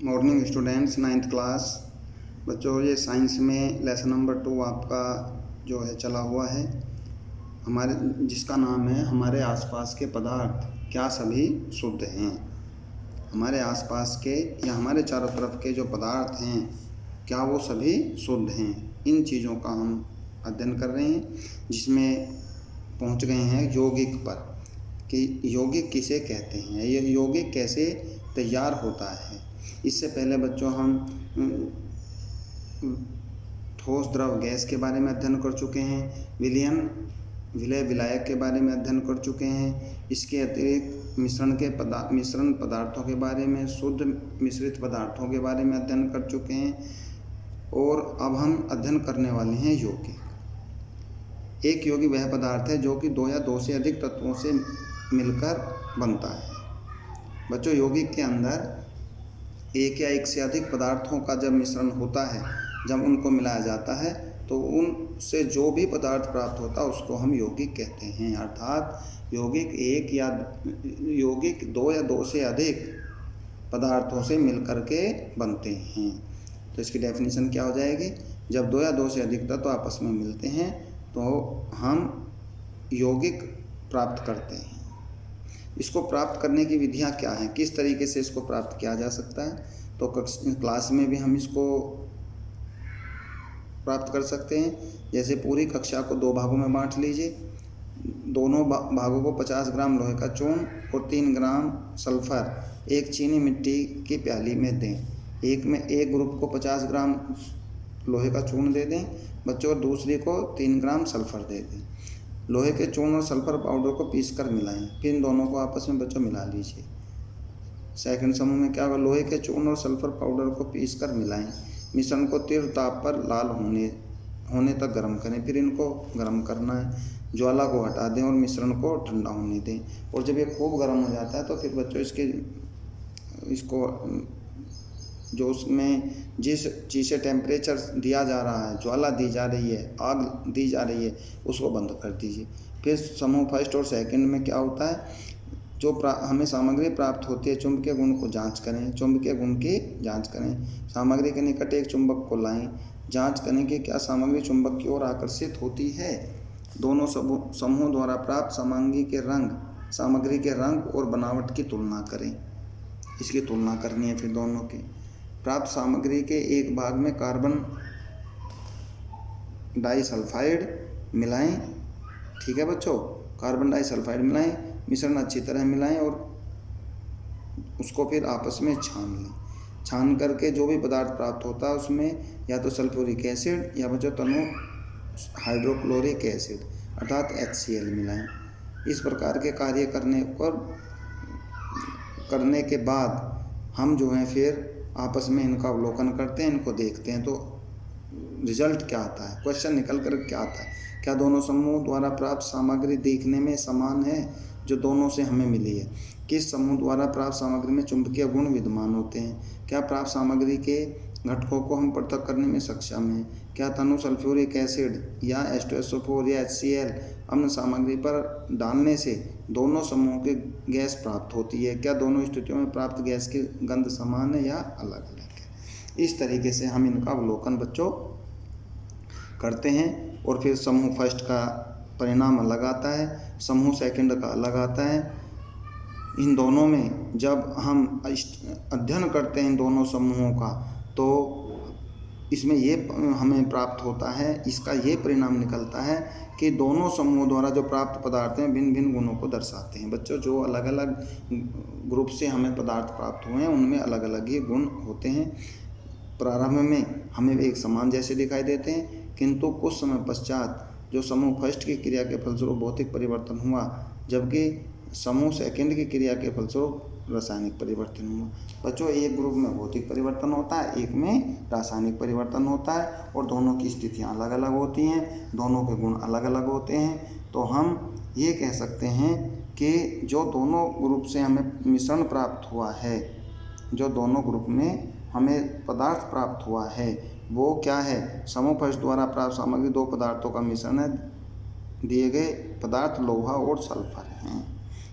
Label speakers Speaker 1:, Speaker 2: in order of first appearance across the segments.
Speaker 1: Morning students, 9th class बच्चों, ये science में लेसन नंबर 2 आपका जो है चला हुआ है हमारे, जिसका नाम है हमारे आसपास के पदार्थ क्या सभी शुद्ध हैं। हमारे आसपास के या हमारे चारों तरफ के जो पदार्थ हैं क्या वो सभी शुद्ध हैं। इन चीज़ों का हम अध्ययन कर रहे हैं, जिसमें पहुंच गए हैं यौगिक पर कि यौगिक किसे कहते हैं, ये यौगिक कैसे तैयार होता है। इससे पहले बच्चों हम ठोस द्रव गैस के बारे में अध्ययन कर चुके हैं, विलय विलायक के बारे में अध्ययन कर चुके हैं। इसके अतिरिक्त मिश्रण पदार्थों के बारे में, शुद्ध मिश्रित पदार्थों के बारे में अध्ययन कर चुके हैं। और अब हम अध्ययन करने वाले हैं यौगिक। एक यौगिक वह पदार्थ है जो कि 2 या 2 से अधिक तत्वों से मिलकर बनता है। बच्चों, यौगिक के अंदर एक या एक से अधिक पदार्थों का जब मिश्रण होता है, जब उनको मिलाया जाता है तो उनसे जो भी पदार्थ प्राप्त होता है उसको हम यौगिक कहते हैं। अर्थात यौगिक 2 या 2 से अधिक पदार्थों से मिलकर के बनते हैं। तो इसकी डेफिनेशन क्या हो जाएगी? जब 2 या 2 से अधिक तत्व आपस में मिलते हैं तो हम यौगिक प्राप्त करते हैं। इसको प्राप्त करने की विधियाँ क्या हैं, किस तरीके से इसको प्राप्त किया जा सकता है? तो क्लास में भी हम इसको प्राप्त कर सकते हैं। जैसे पूरी कक्षा को 2 भागों में बांट लीजिए। दोनों भागों को 50 ग्राम लोहे का चूर्ण और 3 ग्राम सल्फर एक चीनी मिट्टी की प्याली में दें। एक ग्रुप को 50 ग्राम लोहे का चूर्ण दे दें बच्चों, और दूसरी को 3 ग्राम सल्फर दे दें। लोहे के चूर्ण और सल्फर पाउडर को पीसकर मिलाएं, फिर इन दोनों को आपस में बच्चों मिला लीजिए। सेकंड समूह में क्या होगा? लोहे के चूर्ण और सल्फर पाउडर को पीसकर मिलाएं, मिश्रण को तीव्र ताप पर लाल होने तक गर्म करें, फिर इनको गर्म करना है। ज्वाला को हटा दें और मिश्रण को ठंडा होने दें। और जब ये खूब गर्म हो जाता है तो फिर बच्चों इसको जो उसमें जिस चीज़ से टेम्परेचर दिया जा रहा है, ज्वाला दी जा रही है, आग दी जा रही है, उसको बंद कर दीजिए। फिर समूह फर्स्ट और सेकंड में क्या होता है? जो हमें सामग्री प्राप्त होती है, चुंबकीय गुण को जांच करें, चुंबकीय गुण की जांच करें। सामग्री के निकट एक चुंबक को लाएं, जांच करें कि क्या सामग्री चुंबक की ओर आकर्षित होती है। दोनों समूह द्वारा प्राप्त सामग्री के रंग और बनावट की तुलना करें। इसकी तुलना करनी है फिर दोनों की। प्राप्त सामग्री के एक भाग में कार्बन डाइसल्फाइड मिलाएं। ठीक है बच्चों, कार्बन डाइसल्फाइड मिलाएं, मिश्रण अच्छी तरह मिलाएं और उसको फिर आपस में छान लें। छान करके जो भी पदार्थ प्राप्त होता है उसमें या तो सल्फ्यूरिक एसिड या बच्चों तनु हाइड्रोक्लोरिक एसिड अर्थात HCl मिलाएं। इस प्रकार के कार्य करने के बाद हम जो है फिर आपस में इनका अवलोकन करते हैं, इनको देखते हैं तो रिजल्ट क्या आता है, क्वेश्चन निकल कर क्या आता है। क्या दोनों समूह द्वारा प्राप्त सामग्री देखने में समान है जो दोनों से हमें मिली है? किस समूह द्वारा प्राप्त सामग्री में चुंबकीय गुण विद्यमान होते हैं? क्या प्राप्त सामग्री के घटकों को हम पृथक करने में सक्षम हैं? क्या तनु सल्फ्यूरिक एसिड या H2SO4 या HCl अम्ल सामग्री पर डालने से दोनों समूहों की गैस प्राप्त होती है? क्या दोनों स्थितियों में प्राप्त गैस की गंध समान है या अलग अलग है? इस तरीके से हम इनका अवलोकन बच्चों करते हैं। और फिर समूह फर्स्ट का परिणाम अलग आता है, समूह सेकंड का अलग आता है। इन दोनों में जब हम अध्ययन करते हैं इन दोनों समूहों का तो इसमें ये हमें प्राप्त होता है, इसका ये परिणाम निकलता है कि दोनों समूहों द्वारा जो प्राप्त पदार्थ हैं भिन्न भिन्न गुणों को दर्शाते हैं। बच्चों, जो अलग अलग ग्रुप से हमें पदार्थ प्राप्त हुए हैं उनमें अलग अलग ही गुण होते हैं। प्रारंभ में हमें एक समान जैसे दिखाई देते हैं, किंतु कुछ समय पश्चात जो समूह फर्स्ट की क्रिया के फलस्वरूप भौतिक परिवर्तन हुआ, जबकि समूह सेकंड की क्रिया के फलस्वरूप रासायनिक परिवर्तन हुआ। बच्चों, एक ग्रुप में भौतिक परिवर्तन होता है, एक में रासायनिक परिवर्तन होता है और दोनों की स्थितियाँ अलग अलग होती हैं, दोनों के गुण अलग अलग होते हैं। तो हम ये कह सकते हैं कि जो दोनों ग्रुप से हमें मिश्रण प्राप्त हुआ है, जो दोनों ग्रुप में हमें पदार्थ प्राप्त हुआ है वो क्या है? समूह फर्स्ट द्वारा प्राप्त सामग्री 2 पदार्थों का मिश्रण है। दिए गए पदार्थ लोहा और सल्फर हैं।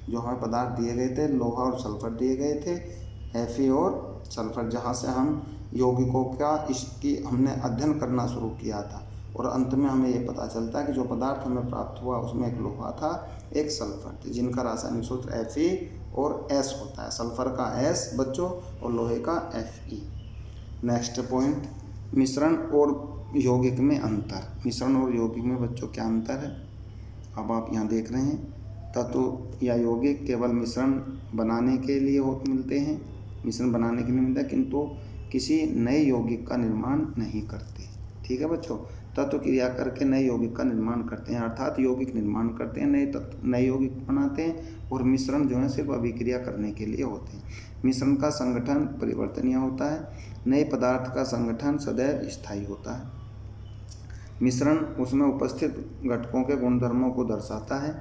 Speaker 1: जो हमें पदार्थ दिए गए थे लोहा और सल्फर दिए गए थे, Fe और सल्फर, जहाँ से हम यौगिकों का इसकी हमने अध्ययन करना शुरू किया था और अंत में हमें ये पता चलता है कि जो पदार्थ हमें प्राप्त हुआ उसमें एक लोहा था, एक सल्फर थी, जिनका रासायनिक सूत्र Fe और S होता है। सल्फर का S बच्चों और लोहे का Fe। नेक्स्ट पॉइंट, मिश्रण और यौगिक में अंतर। मिश्रण और यौगिक में बच्चों क्या अंतर है? अब आप यहाँ देख रहे हैं, तत्व या यौगिक केवल मिश्रण बनाने के लिए मिलते हैं, मिश्रण बनाने के लिए मिलता है, किंतु किसी नए यौगिक का निर्माण नहीं करते। ठीक है बच्चों, तत्व क्रिया करके नए यौगिक का निर्माण करते हैं, अर्थात यौगिक निर्माण करते हैं, नए यौगिक बनाते हैं, और मिश्रण जो है सिर्फ अभिक्रिया करने के लिए होते हैं। मिश्रण का संगठन परिवर्तनीय होता है, नए पदार्थ का संगठन सदैव स्थायी होता है। मिश्रण उसमें उपस्थित घटकों के गुणधर्मों को दर्शाता है,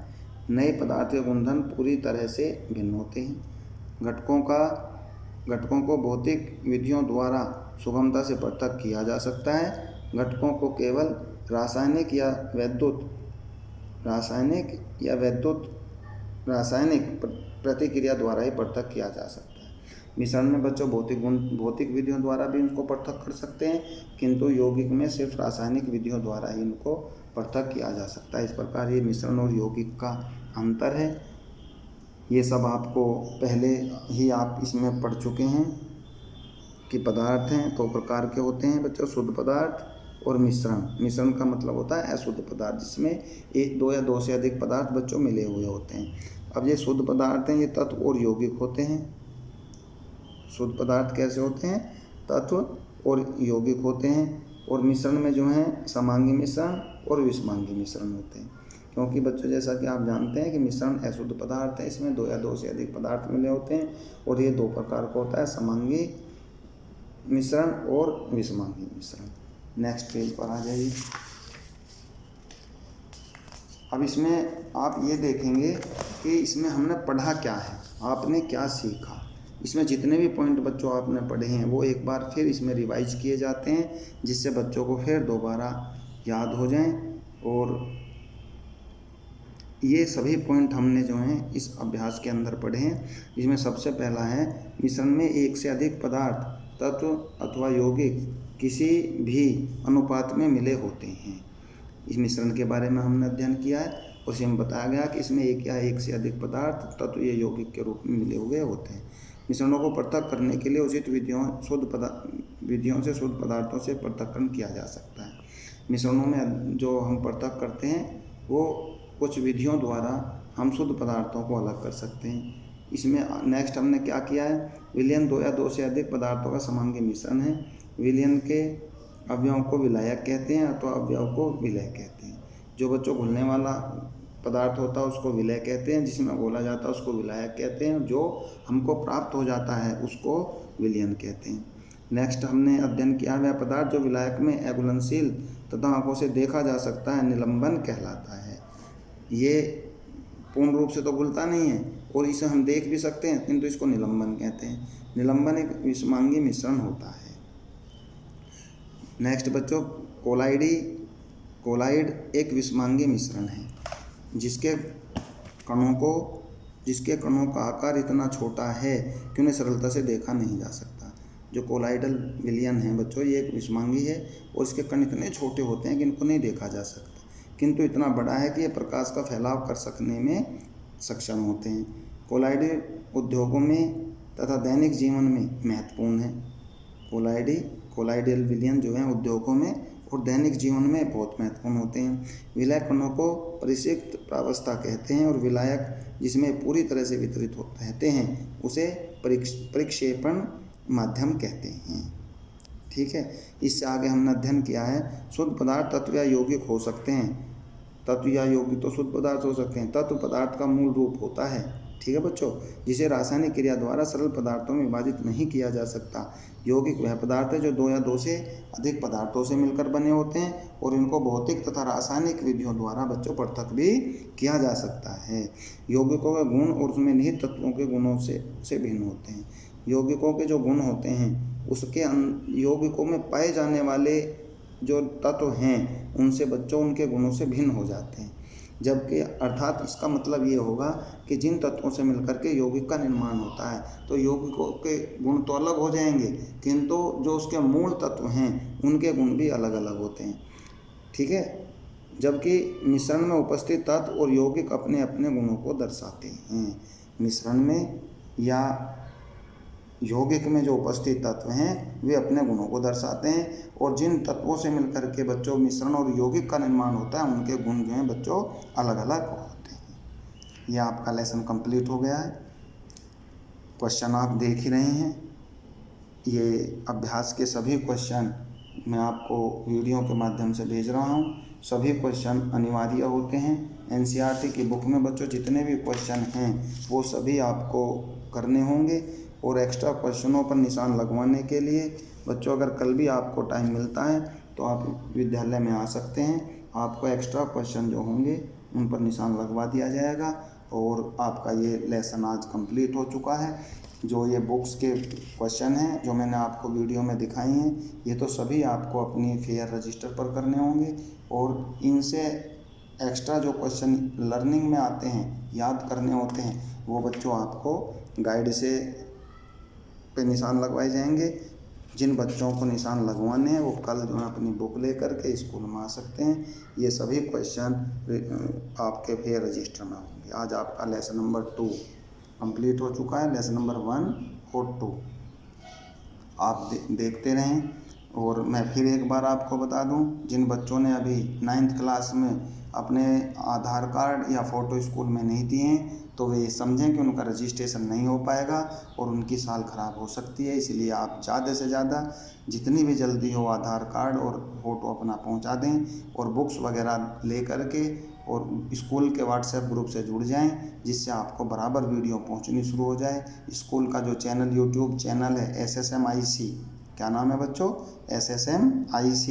Speaker 1: नए पदार्थ के गुणधर्म पूरी तरह से भिन्न होते हैं। घटकों को भौतिक विधियों द्वारा सुगमता से पृथक किया जा सकता है। घटकों को केवल रासायनिक प्रतिक्रिया द्वारा ही पृथक किया जा सकता है। मिश्रण में बच्चों भौतिक विधियों द्वारा भी उनको पृथक कर सकते हैं, किंतु यौगिक में सिर्फ रासायनिक विधियों द्वारा ही इनको पृथक किया जा सकता है। इस प्रकार ये मिश्रण और यौगिक का अंतर है। ये सब आपको पहले ही आप इसमें पढ़ चुके हैं कि पदार्थ हैं दो प्रकार के होते हैं बच्चों, शुद्ध पदार्थ और मिश्रण। मिश्रण का मतलब होता है अशुद्ध पदार्थ, जिसमें एक, दो या दो से अधिक पदार्थ बच्चों मिले हुए होते हैं। अब ये शुद्ध पदार्थ हैं, ये तत्व और यौगिक होते हैं। शुद्ध पदार्थ कैसे होते हैं? तत्व और यौगिक होते हैं। और मिश्रण में जो है समांगी मिश्रण और विषमांगी मिश्रण होते हैं, क्योंकि बच्चों जैसा कि आप जानते हैं कि मिश्रण अशुद्ध पदार्थ है, इसमें दो या दो से अधिक पदार्थ मिले होते हैं, और ये दो प्रकार का होता है, समांगी मिश्रण और विषमांगी मिश्रण। नेक्स्ट पेज पर आ जाइए। अब इसमें आप ये देखेंगे कि इसमें हमने पढ़ा क्या है, आपने क्या सीखा। इसमें जितने भी पॉइंट बच्चों आपने पढ़े हैं वो एक बार फिर इसमें रिवाइज किए जाते हैं, जिससे बच्चों को फिर दोबारा याद हो जाएं। और ये सभी पॉइंट हमने जो हैं इस अभ्यास के अंदर पढ़े हैं। इसमें सबसे पहला है, मिश्रण में एक से अधिक पदार्थ, तत्व अथवा यौगिक किसी भी अनुपात में मिले होते हैं। इस मिश्रण के बारे में हमने अध्ययन किया है, उसे हम बताया गया कि इसमें एक या एक से अधिक पदार्थ तत्व या यौगिक के रूप में मिले हुए होते हैं। मिश्रणों को पृथक करने के लिए उचित विधियों से शुद्ध पदार्थों से पृथक्करण किया जा सकता है। मिश्रणों में जो हम पृथक करते हैं वो कुछ विधियों द्वारा हम शुद्ध पदार्थों को अलग कर सकते हैं। इसमें नेक्स्ट हमने क्या किया है, विलयन दो या दो से अधिक पदार्थों का समांगी मिश्रण है। विलयन के अवयवों को विलायक कहते हैं अथवा अवयव को विलय कहते हैं। जो बच्चों घुलने वाला पदार्थ होता है उसको विलय कहते हैं, जिसमें घोला जाता है उसको विलायक कहते हैं, जो हमको प्राप्त हो जाता है उसको विलयन कहते हैं। नेक्स्ट हमने अध्ययन किया वह पदार्थ जो विलायक में अघुलनशील तथा आंखों से देखा जा सकता है निलंबन कहलाता है। ये पूर्ण रूप से तो घुलता नहीं है और इसे हम देख भी सकते हैं, किंतु इसको निलंबन कहते हैं। निलंबन एक विषमांगी मिश्रण होता है। नेक्स्ट बच्चों, कोलाइड एक विषमांगी मिश्रण है, जिसके कणों का आकार इतना छोटा है कि उन्हें सरलता से देखा नहीं जा सकता। जो कोलाइडल विलयन है बच्चों, ये एक विषमांगी है और इसके कण इतने छोटे होते हैं कि इनको नहीं देखा जा सकता, किंतु इतना बड़ा है कि ये प्रकाश का फैलाव कर सकने में सक्षम होते हैं। कोलाइड उद्योगों में तथा दैनिक जीवन में महत्वपूर्ण है। कोलाइडल विलयन जो है उद्योगों में और दैनिक जीवन में बहुत महत्वपूर्ण होते हैं। विलायक कणों को परिसिक्त प्रावस्था कहते हैं और विलायक जिसमें पूरी तरह से वितरित रहते हैं उसे परिक्षेपण माध्यम कहते हैं। ठीक है, इससे आगे हमने अध्ययन किया है शुद्ध पदार्थ तत्व या यौगिक हो सकते हैं। तत्व या यौगिक तो शुद्ध पदार्थ हो सकते हैं। तत्व पदार्थ का मूल रूप होता है, ठीक है बच्चों, जिसे रासायनिक क्रिया द्वारा सरल पदार्थों में विभाजित नहीं किया जा सकता। यौगिक वह पदार्थ है जो दो या दो से अधिक पदार्थों से मिलकर बने होते हैं और इनको भौतिक तथा रासायनिक विधियों द्वारा बच्चों पृथक भी किया जा सकता है। यौगिकों के गुण और उसमें निहित तत्वों के गुणों से भिन्न होते हैं। यौगिकों के जो गुण होते हैं उसके यौगिकों में पाए जाने वाले जो तत्व हैं उनसे बच्चों उनके गुणों से भिन्न हो जाते हैं। जबकि अर्थात इसका मतलब ये होगा कि जिन तत्वों से मिलकर के यौगिक का निर्माण होता है, तो यौगिकों के गुण तो अलग हो जाएंगे, किंतु जो उसके मूल तत्व हैं उनके गुण भी अलग अलग होते हैं। ठीक है, जबकि मिश्रण में उपस्थित तत्व और यौगिक अपने अपने गुणों को दर्शाते हैं। मिश्रण में या यौगिक में जो उपस्थित तत्व हैं वे अपने गुणों को दर्शाते हैं, और जिन तत्वों से मिलकर के बच्चों मिश्रण और यौगिक का निर्माण होता है उनके गुण जो हैं बच्चों अलग अलग होते हैं। यह आपका लेसन कंप्लीट हो गया है। क्वेश्चन आप देख ही रहे हैं। ये अभ्यास के सभी क्वेश्चन मैं आपको वीडियो के माध्यम से भेज रहा हूँ। सभी क्वेश्चन अनिवार्य होते हैं। एनसीईआरटी की बुक में बच्चों जितने भी क्वेश्चन हैं वो सभी आपको करने होंगे, और एक्स्ट्रा क्वेश्चनों पर निशान लगवाने के लिए बच्चों अगर कल भी आपको टाइम मिलता है तो आप विद्यालय में आ सकते हैं। आपको एक्स्ट्रा क्वेश्चन जो होंगे उन पर निशान लगवा दिया जाएगा, और आपका ये लेसन आज कंप्लीट हो चुका है। जो ये बुक्स के क्वेश्चन हैं जो मैंने आपको वीडियो में दिखाई हैं, ये तो सभी आपको अपनी फेयर रजिस्टर पर करने होंगे, और इनसे एक्स्ट्रा जो क्वेश्चन लर्निंग में आते हैं, याद करने होते हैं, वो बच्चों आपको गाइड से पे निशान लगवाए जाएंगे। जिन बच्चों को निशान लगवाने हैं वो कल जो है अपनी बुक लेकर के स्कूल में आ सकते हैं। ये सभी क्वेश्चन आपके फेयर रजिस्टर में होंगे। आज आपका लेसन नंबर 2 कंप्लीट हो चुका है। लेसन नंबर 1 और 2 आप देखते रहें। और मैं फिर एक बार आपको बता दूं, जिन बच्चों ने अभी 9th क्लास में अपने आधार कार्ड या फ़ोटो स्कूल में नहीं दिए हैं तो वे समझें कि उनका रजिस्ट्रेशन नहीं हो पाएगा और उनकी साल ख़राब हो सकती है। इसलिए आप ज़्यादा से ज़्यादा जितनी भी जल्दी हो आधार कार्ड और फ़ोटो अपना पहुंचा दें, और बुक्स वगैरह ले करके और स्कूल के व्हाट्सएप ग्रुप से जुड़ जाएं, जिससे आपको बराबर वीडियो पहुंचनी शुरू हो जाए। स्कूल का जो चैनल यूट्यूब चैनल है SSMIC, क्या नाम है बच्चों, SSMIC,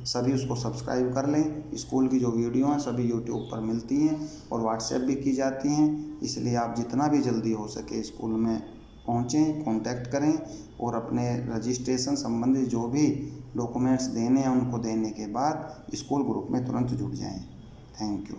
Speaker 1: सभी उसको सब्सक्राइब कर लें। स्कूल की जो वीडियो हैं सभी यूट्यूब पर मिलती हैं और व्हाट्सएप भी की जाती हैं। इसलिए आप जितना भी जल्दी हो सके स्कूल में पहुँचें, कांटेक्ट करें, और अपने रजिस्ट्रेशन संबंधी जो भी डॉक्यूमेंट्स देने हैं उनको देने के बाद स्कूल ग्रुप में तुरंत जुड़ जाएं। Thank you.